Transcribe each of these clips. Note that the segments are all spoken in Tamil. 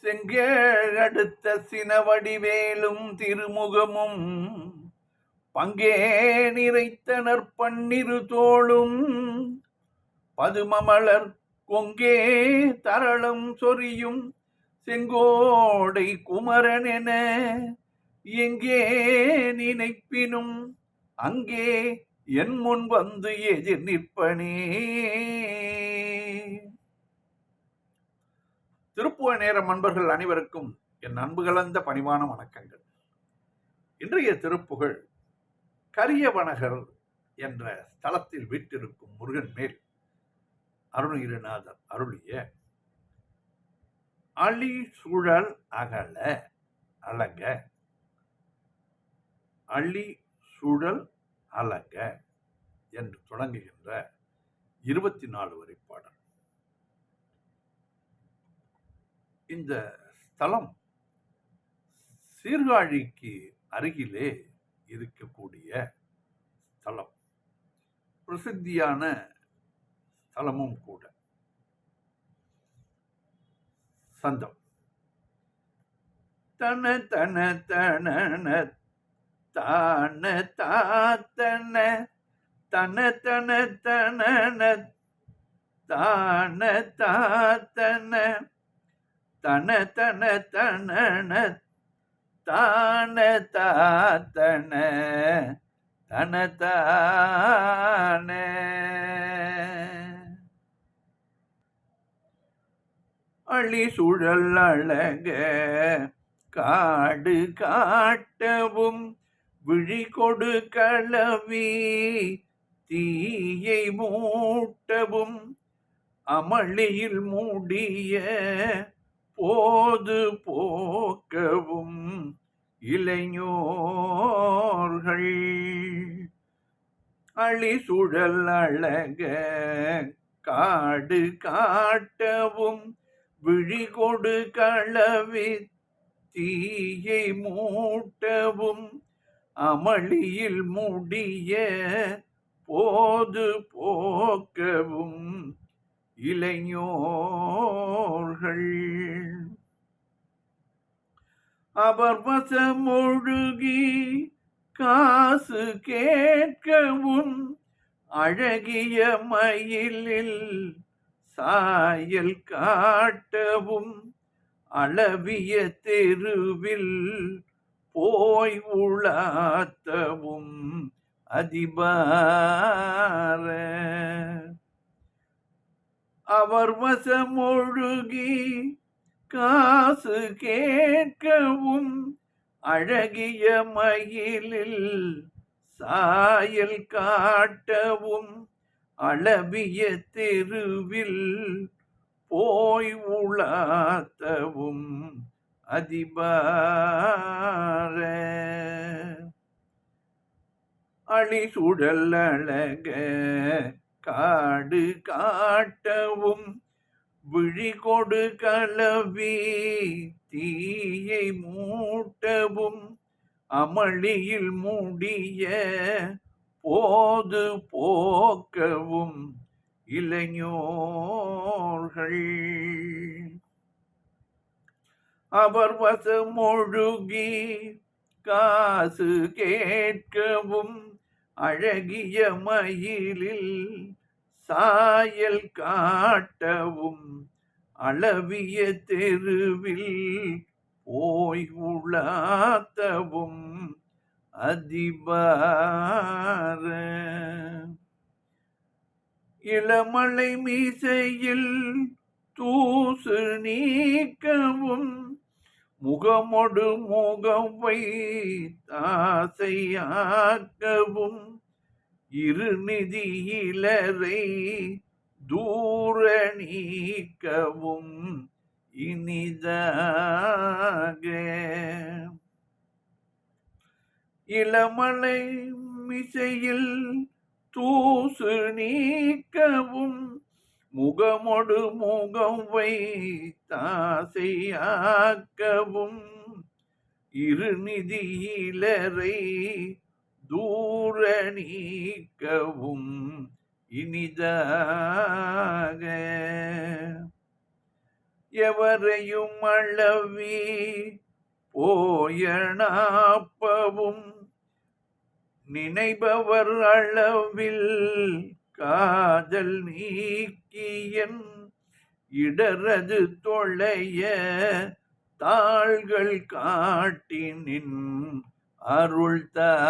செங்கேழடுத்த சினவடிவேலும் திருமுகமும் பங்கே நிறைத்தனர் பன்னிரு தோளும் பதுமமலர் கொங்கே தரளம் சொரியும் செங்கோடை குமரனென எங்கே நினைப்பினும் அங்கே என் முன் வந்து எதிர் நிற்பனே. திருப்புகழ் நேரம் அன்பர்கள் அனைவருக்கும் என் அன்பு கலந்த பணிவான வணக்கங்கள். இன்றைய திருப்புகழ் கரியவனகர் என்ற ஸ்தலத்தில் வீற்றிருக்கும் முருகன் மேல் அருணகிரிநாதர் அருளிய அழி சுழல் அகல அழக அழி சுழல் அழக என்று தொடங்குகின்ற 24 வரி பாடல். இந்த ஸ்தலம் சீர்காழிக்கு அருகிலே இருக்கக்கூடிய ஸ்தலம், பிரசித்தியான ஸ்தலமும் கூட. சந்தம் தன தன தன தான தாத்தன தன தன தன தான தாத்தன தன தன தன தான தாத்தன தன தான. அழி சுழல் அழக காடு காட்டவும் விழி கொடு களவி தீயை மூட்டவும் அமளியில் மூடிய போது போக்கவும் இளைஞர்கள். அழி சுழல் அழக காடு காட்டவும் விழி கொடு களவி தீயை மூட்டவும் அமளியில் மூடிய போது போக்கவும் இளைஞர்கள். அவர் வசமொழுகி காசு கேட்கவும் அழகிய மயிலில் சாயல் காட்டவும் அளவிய தெருவில் போய் உலாத்தவும் அதிபார. அவர் வசமொழுகி காசு கேட்கவும் அழகிய மயிலில் சாயல் காட்டவும் அளவிய தெருவில் போய் உலாத்தவும் அதிபார. அழி சுழல் அழக காடு காட்டவும் விழி கொடு களவி தீயை மூட்டவும் அமளியில் மூடிய போது போக்கவும் இளைஞர்கள். அவர் வசமொழுகி காசு கேட்கவும் அழகிய மயிலில் சாயல் காட்டவும் அளவிய தெருவில் போய் உலாத்தவும் அதிபார. இளமலை மீசையில் தூசு நீக்கவும் முகமொடு முகம் வைத்தாசையாக்கவும் இருநிதியிலரை தூர நீக்கவும் இனிதாக. இளமலை மிசையில் தூசு நீக்கவும் முகமொடு முகம் வைத்தாசையாக்கவும் இருநிதியிலரை தூர நீக்கவும் இனிதாக. எவரையும் அளவி போயனாப்பவும் நினைபவர் அளவில் காதல் நீக்கியன் இடரது தொலைய தாள்கள் காட்டினின் அருள் தாராய்.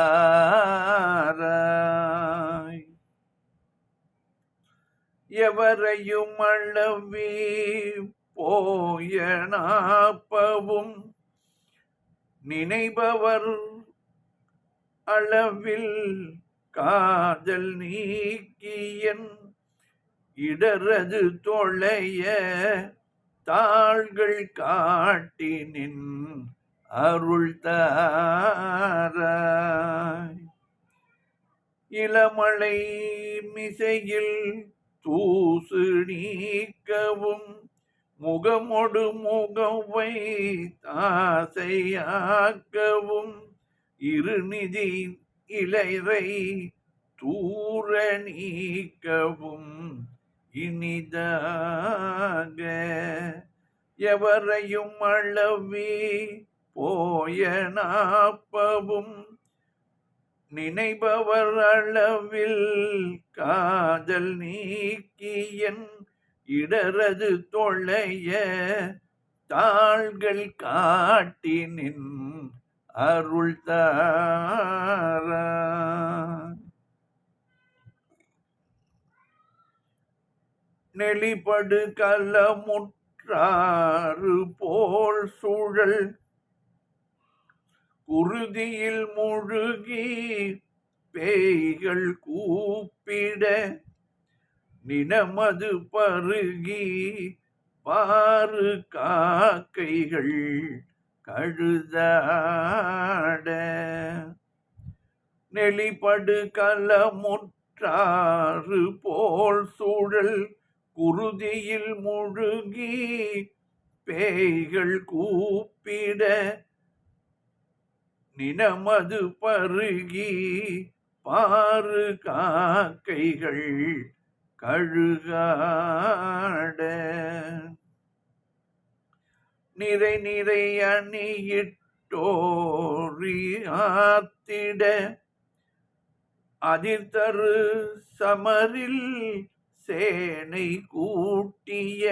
எவரையும் அளவி போயனாப்பவும் நினைபவர் அளவில் காதல் நீக்கியன் இடரது தொலைய தாள்கள் காட்டினின் அருள் தாராய். இளமலை மிசையில் தூசு நீக்கவும் முகமொடு முகவை தாசையாக்கவும் இருநிதி இளைரை தூர நீக்கவும் இனிதாக எவரையும் அளவி போயனாப்பவும் நினைபவர் அளவில் காதல் நீக்கியன் இடரது தொலைய தாள்கள் காட்டினின் அருள் தாராய். நெளிபடு கலமுற்றாறு போல் சூழல் குருதியில் முழுகி பேய்கள் கூப்பிட நினமது பருகி பாரு காக்கைகள் கழுதாட நெளிபடு கலமுற்றாறு போல் சூழல் குருதியில் முழுகி பேய்கள் கூப்பிட நினமது பருகி பாரு காக்கைகள் கழுகாட நிறை நிறை அணியிட்டோரி ஆத்திட அதிர்தரு சமரில் சேனை கூட்டிய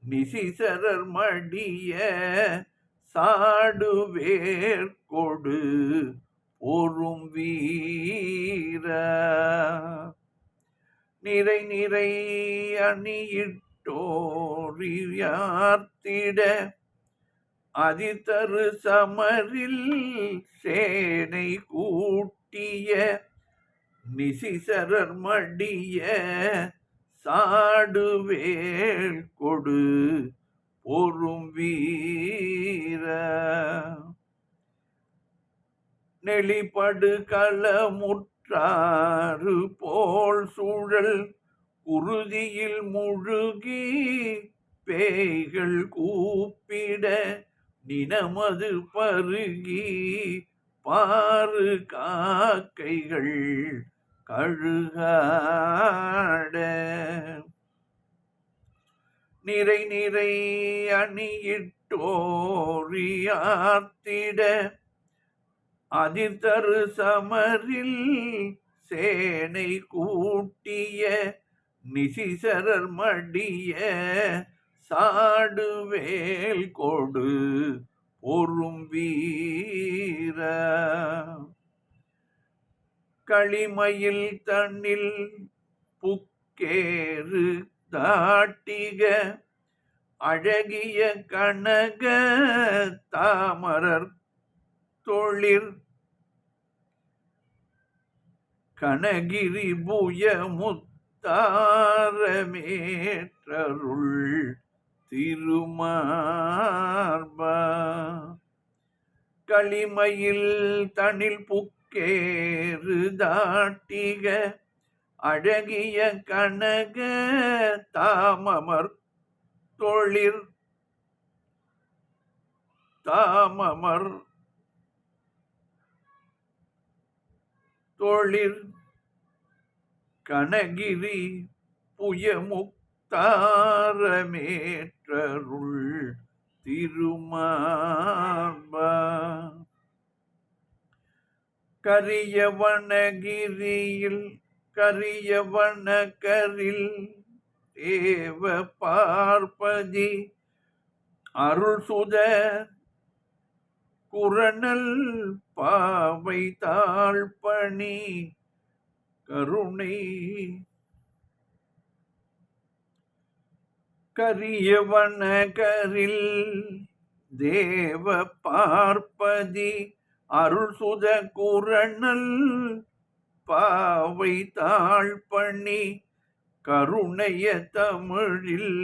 நிசிசரர் மடிய சாடுவேர் கொடு பொறும் வீர நிறை நிறை அணியிட்டோரியார்த்திட அதிதரு சமரில் சேனை கூட்டிய நிசிசரர் மடிய சாடுவேல் கொடு பொறும் வீர நெளிபடு களமுற்றாறு போல் சூழல் குருதியில் முழுகி பேய்கள் கூப்பிட நினமது பருகி பாரு காக்கைகள் கழுகாட நிறை நிறை அணியிட்டோரியார்த்திட அதிர்தரு சமரில் சேனை கூட்டிய நிசிசரர் மடிய சாடுவேல் கொடு பொறும் வீர களிமயில் தன்னில் புக்கேறு தாட்டிக அழகிய கனக தாமரர் தொழிற் கனகிரி புயமுத்தாரமேற்றருள் திருமார்பா களிமயில் தனில் புக்கேறு தாட்டிக அழகிய கனக தாமமர் தொழிற் தாமமர் தொழிற் கனகிரி புயமுக்தாரமேற்றருள் தாரமேற்றருள் திருமார்பா. கரியவனகிரியில் கரியவனகரில் தேவ பார்ப்பதி அருள் சுத குரணல் பாவை தாழ்பணி கருணை. கரியவனகரில் தேவ பார்ப்பதி அருள் சுத குரணல் பாவை தாழ்பணி கருணைய தமிழில்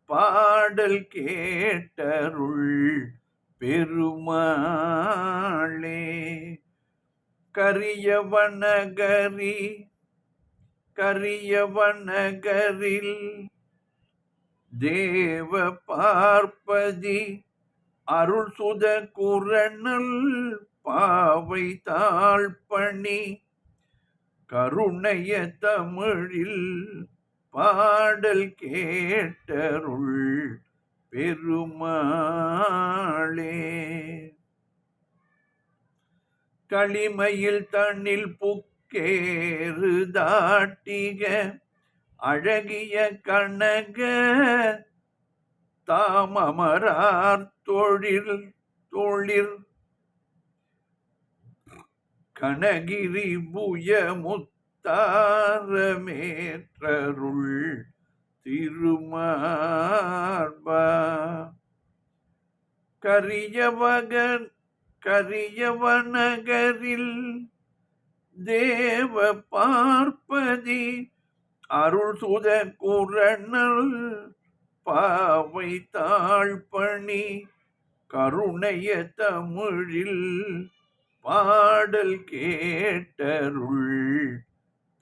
பாடல் கேட்டருள் பெருமாளே. கரியவனகரி கரியவனகரில் தேவ பார்ப்பதி அருள் சுத குரணல் பாவை தாழ்பணி கருணைய தமிழில் பாடல் கேட்டருள் பெருமாளே. களிமையில் தன்னில் புக்கேறு தாட்டிக அழகிய கனக தாமமரார் தொழில் கனகிரி புயமுத்தாரமேற்றருள் திருமார்பா. கரியவனகரில் தேவ பார்ப்பதி அருள் சுத குரணல் பாவை தாழ்பணி கருணைய தமிழில் பாடல் கேட்டருள்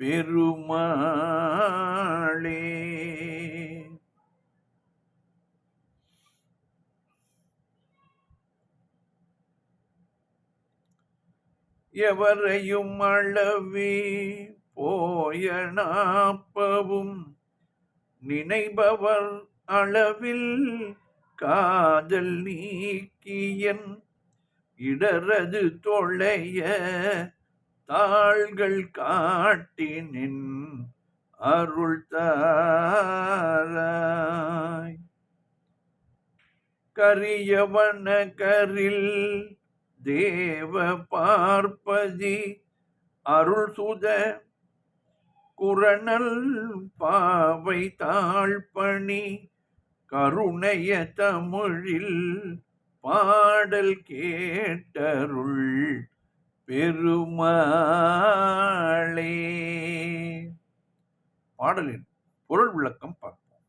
பெருமாளே. எவரையும் அளவி போயனாப்பவும் நினைபவர் அளவில் காதல் நீக்கியன் இடரது தொலைய தாள்கள் காட்டினின் அருள் தாராய். கரியவனகரில் தேவ பார்ப்பதி அருள் சுத குரணல் பாவை தாழ்பணி கருணைய தமிழில் பாடல் கேட்டருள் பெருமாளே. பாடலின் பொருள் விளக்கம் பார்ப்போம்.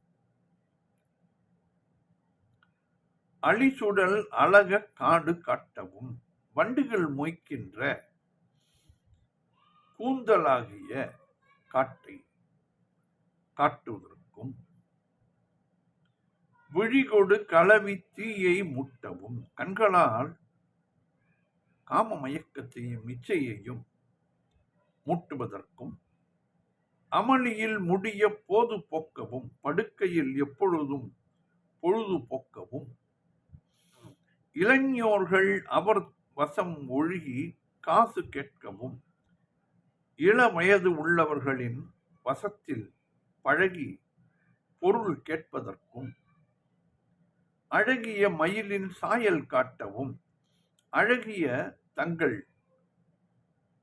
அழிசுடல் அழக காடு காட்டவும் வண்டுகள் மொய்க்கின்ற கூந்தலாகிய காட்டை காட்டுவதற்கும் விழிகொடு களவி தீயை முட்டவும் கண்களால் காம மயக்கத்தையும் இச்சையையும் மூட்டுவதற்கும் அமளியில் முடிய போது போக்கவும் படுக்கையில் எப்பொழுதும் பொழுது போக்கவும் இளைஞர்கள் அவர் வசம் ஒழுகி காசு கேட்கவும் இள வயது உள்ளவர்களின் வசத்தில் பழகி பொருள் கேட்பதற்கும் அழகிய மயிலின் சாயல் காட்டவும் அழகிய தங்கள்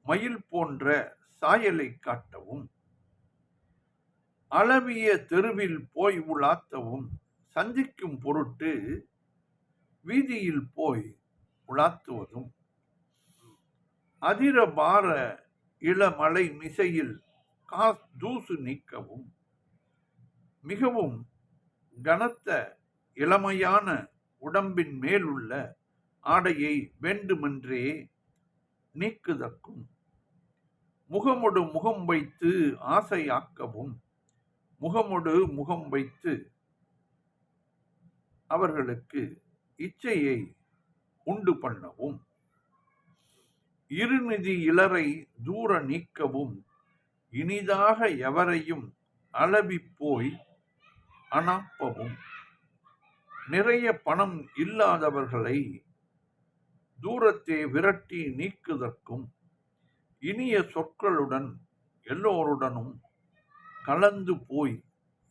மயில் போன்ற சாயலை காட்டவும் அளவிய தெருவில் போய் உலாத்தவும் சந்திக்கும் பொருட்டு வீதியில் போய் உலாத்துவதும் அதிரபார இளமலை மிசையில் தூசு நீக்கவும் மிகவும் கனத்த இளமையான உடம்பின் மேலுள்ள ஆடையை வேண்டுமென்றே நீக்குதற்கும் முகமொடு முகம் வைத்து ஆசையாக்கவும் முகமொடு முகம் வைத்து அவர்களுக்கு இச்சையை உண்டு பண்ணவும் இருநிதி இளரை தூர நீக்கவும் இனிதாக எவரையும் அளவி போய் அனாப்பவும் நிறைய பணம் இல்லாதவர்களை தூரத்தே விரட்டி நீக்குதற்கும் இனிய சொற்களுடன் எல்லோருடனும் கலந்து போய்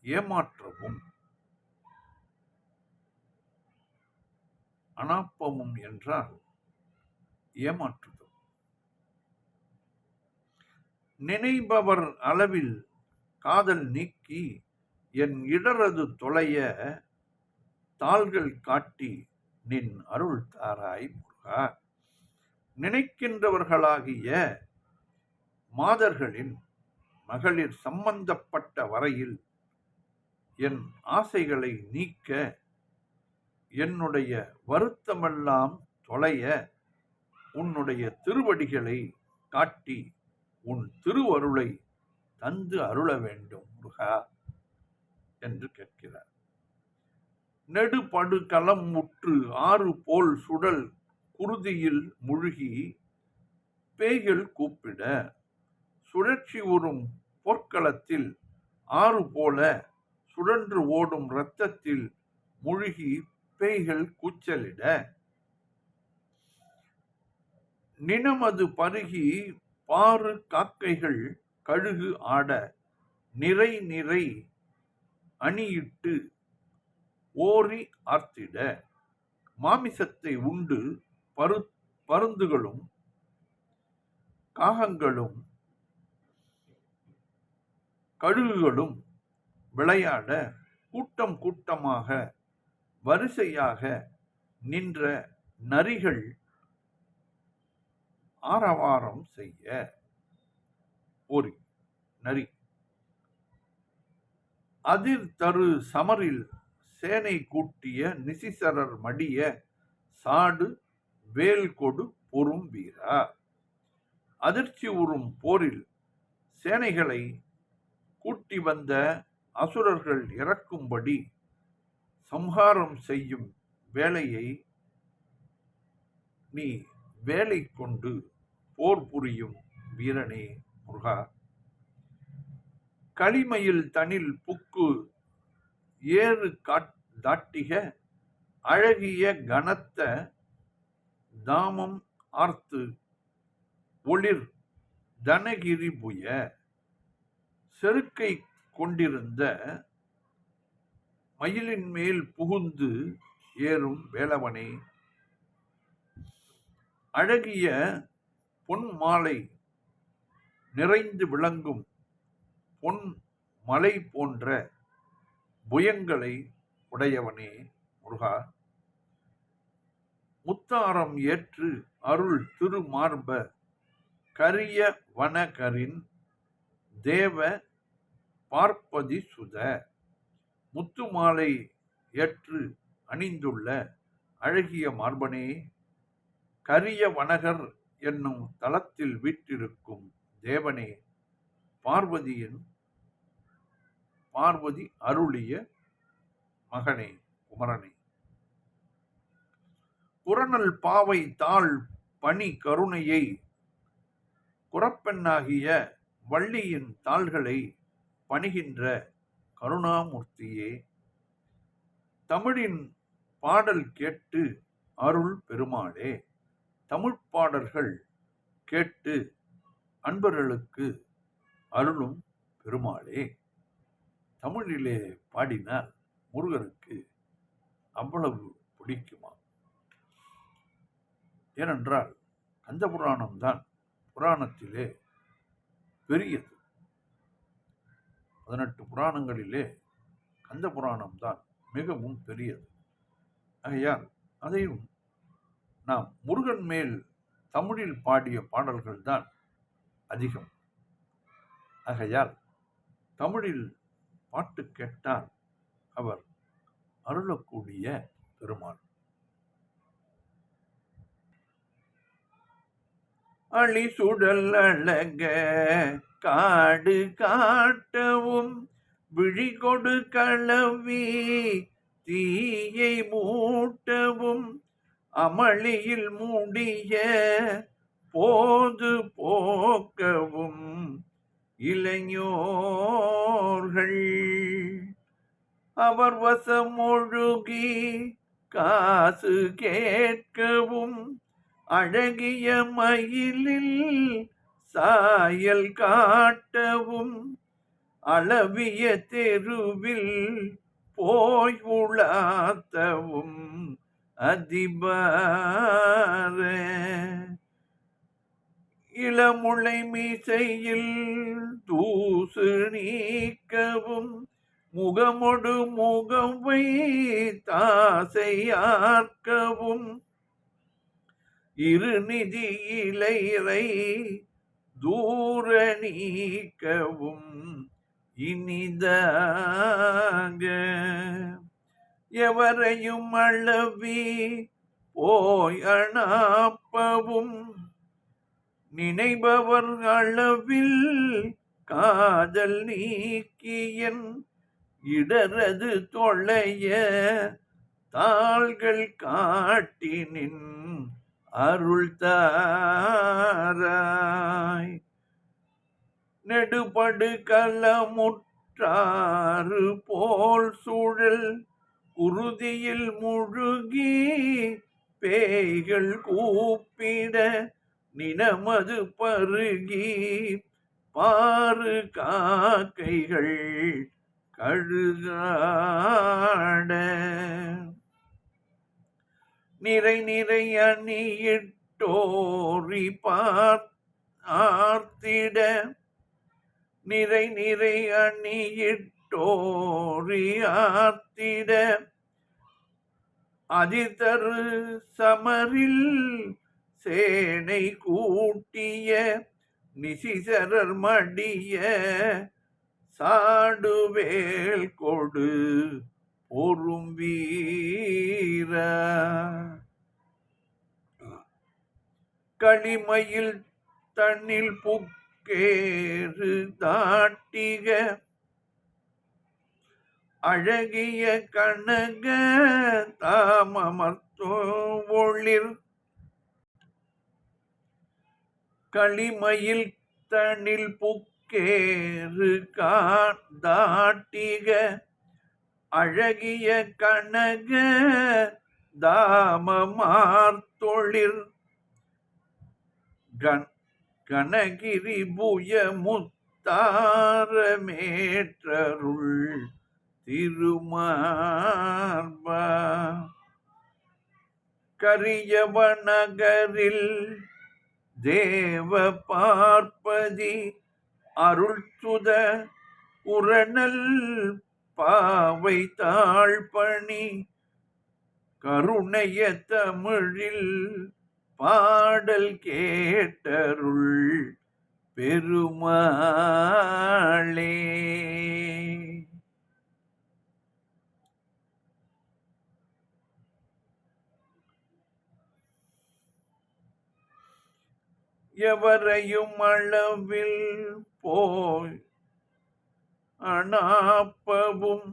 ஏமாற்றவும். அனாப்பவும் என்றால் ஏமாற்றுதல். நினைப்பவர் அளவில் காதல் நீக்கி என் இடரது தொலைய தாள்கள் காட்டி நின் அருள் தாராய் முருகா. நினைக்கின்றவர்களாகிய மாதர்களின் மகளிர் சம்பந்தப்பட்ட வரையில் என் ஆசைகளை நீக்க என்னுடைய வருத்தமெல்லாம் தொலைய உன்னுடைய திருவடிகளை காட்டி உன் திருவருளை தந்து அருள வேண்டும் முருகா என்று கேட்கிறார். நெடுபடு களம் முற்று ஆறு போல் சுடல் குருதியில் முழுகி பேய்கள் கூப்பிட சுழற்சி உறும் போர்க்களத்தில் ஆறு போல சுழன்று ஓடும் இரத்தத்தில் முழுகி பேய்கள் கூச்சலிட நினமது பருகி பாறு காக்கைகள் கழுகு ஆட நிறை நிறை அணியிட்டு ஓரி ஆர்த்திட மாமிசத்தை உண்டு பருந்துகளும் காகங்களும் கழுகுகளும் விளையாட கூட்டம் கூட்டமாக வரிசையாக நின்ற நரிகள் ஆரவாரம் செய்ய. ஓரி நரி. அதிர் தரு சமரில் சேனை கூட்டிய நிசிசரர் மடிய சாடு வேல் கொடு பொறும் வீரா. அதிர்ச்சி உறும் போரில் சேனைகளை கூட்டி வந்த அசுரர்கள் இறக்கும்படி சம்ஹாரம் செய்யும் வேலையை நீ வேலை கொண்டு போர் புரியும் வீரனே முருகா. களிமையில் தனில் புக்கு ஏறு தாட்டிக அழகிய கனத்த தாமம் ஆர்த்து ஒளிர் தனகிரி புய செருக்கை கொண்டிருந்த மயிலின் மேல் புகுந்து ஏறும் வேலவனே. அழகிய பொன் மாலை நிறைந்து விளங்கும் பொன் மலை போன்ற புயங்களை உடையவனே முருகா. முத்தாரம் ஏற்று அருள் திருமார்ப கரிய வனகரின் தேவ பார்ப்பதி சுத. முத்துமாலை ஏற்று அணிந்துள்ள அழகிய மார்பனே, கரிய வனகர் என்னும் தலத்தில் வீற்றிருக்கும் தேவனே, பார்வதி அருளிய மகனே குமரனே. புறநல் பாவை தாழ் பனி கருணையை குறப்பெண்ணாகிய வள்ளியின் தாள்களை பணிகின்ற கருணாமூர்த்தியே. தமிழின் பாடல் கேட்டு அருள் பெருமாளே. தமிழ் பாடல்கள் கேட்டு அன்பர்களுக்கு அருளும் பெருமாளே. தமிழிலே பாடினால் முருகருக்கு அவ்வளவு பிடிக்குமா? ஏனென்றால் கந்த புராணம்தான் புராணத்திலே பெரியது. 18 புராணங்களிலே கந்த புராணம்தான் மிகவும் பெரியது. ஆகையால் அதையும் நாம் முருகன் மேல் தமிழில் பாடிய பாடல்கள் தான் அதிகம். ஆகையால் தமிழில் பாட்டு கேட்டால் அவர் அருளக்கூடிய பெருமாள். அழி சுடல் அழக காடு காட்டவும் விழிகொடு களவி தீயை மூட்டவும் அமளியில் மூடிய போது போக்கவும் இளைஞர்கள் அவர் வசம் ஒழுகி காசு கேட்கவும் அழகிய மயிலில் சாயல் காட்டவும் அளவிய தெருவில் போய் உலாத்தவும் அதிபார இளமுளை மீசையில் தூசு நீக்கவும் முகமொடு முகவை தாசையார்க்கவும் இருநிதி இளையரை தூர நீக்கவும் இனிதாக எவரையும் அளவி போய் அணாப்பவும் நினைபவர் அளவில் காதல் நீக்கியன் இடரது தொலைய தாள்கள் காட்டினின் அருள் தாராய் நெடுபடு கலமுற்றாறு போல் சூழல் குருதியில் முழுகி பேய்கள் கூப்பிட நினமது பருகி பாரு காக்கைகள் கழுகாட நிறை நிறை அணியிட்டோரி ஆர்த்திட நிறை நிறை அணியிட்டோரி ஆர்த்திட அதிதரு சமரில் சேனை கூட்டிய நிசிசரர் மடிய சாடுவேல் கொடு பொறும் வீர களிமயில் தன்னில் புக்கேறு தாட்டிக அழகிய கனக தாமமர்த்தோ ஒளிர் களிமயில் தனில் புக்கேறு தாட்டிக அழகிய கனக தாமமார்த்தொழிர் கனகிரி புய முத்தாரமேற்றருள் திருமார்பா கரியவநகரில் தேவ பார்ப்பதி அருள் சுத உரணல் பாவை தாழ்பணி கருணைய தமிழில் பாடல் கேட்டருள் பெருமாளே. எவரையும் அளவில் போய் அணாப்பவும்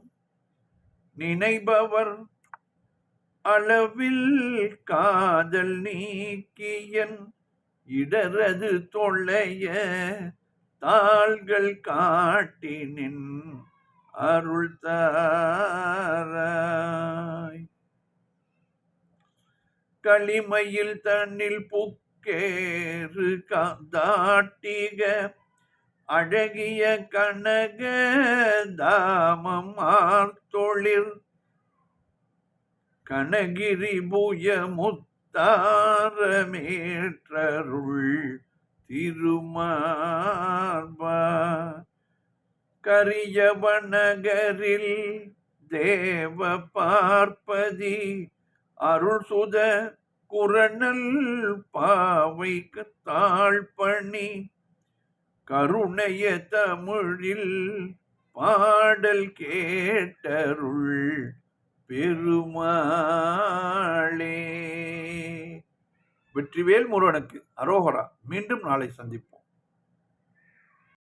நினைபவர் அளவில் காதல் நீக்கியன் இடரது தொல்லைய தாள்கள் காட்டினின் அருள் தாராய் களிமயில் தன்னில் புக்கேறு தாட்டிக அழகிய கனக தாமம் ஆர்த்தொழிர் கனகிரி புய முத்தாரமேற்றருள் திருமார்பா கரியவநகரில் தேவ பார்ப்பதி அருள் சுத குரணல் பாவைக்கு தாழ்பணி கருணைய தமிழில் பாடல் கேட்டருள் பெருமாளே. வெற்றிவேல் முருகனுக்கு அரோகரா. மீண்டும் நாளை சந்திப்போம்.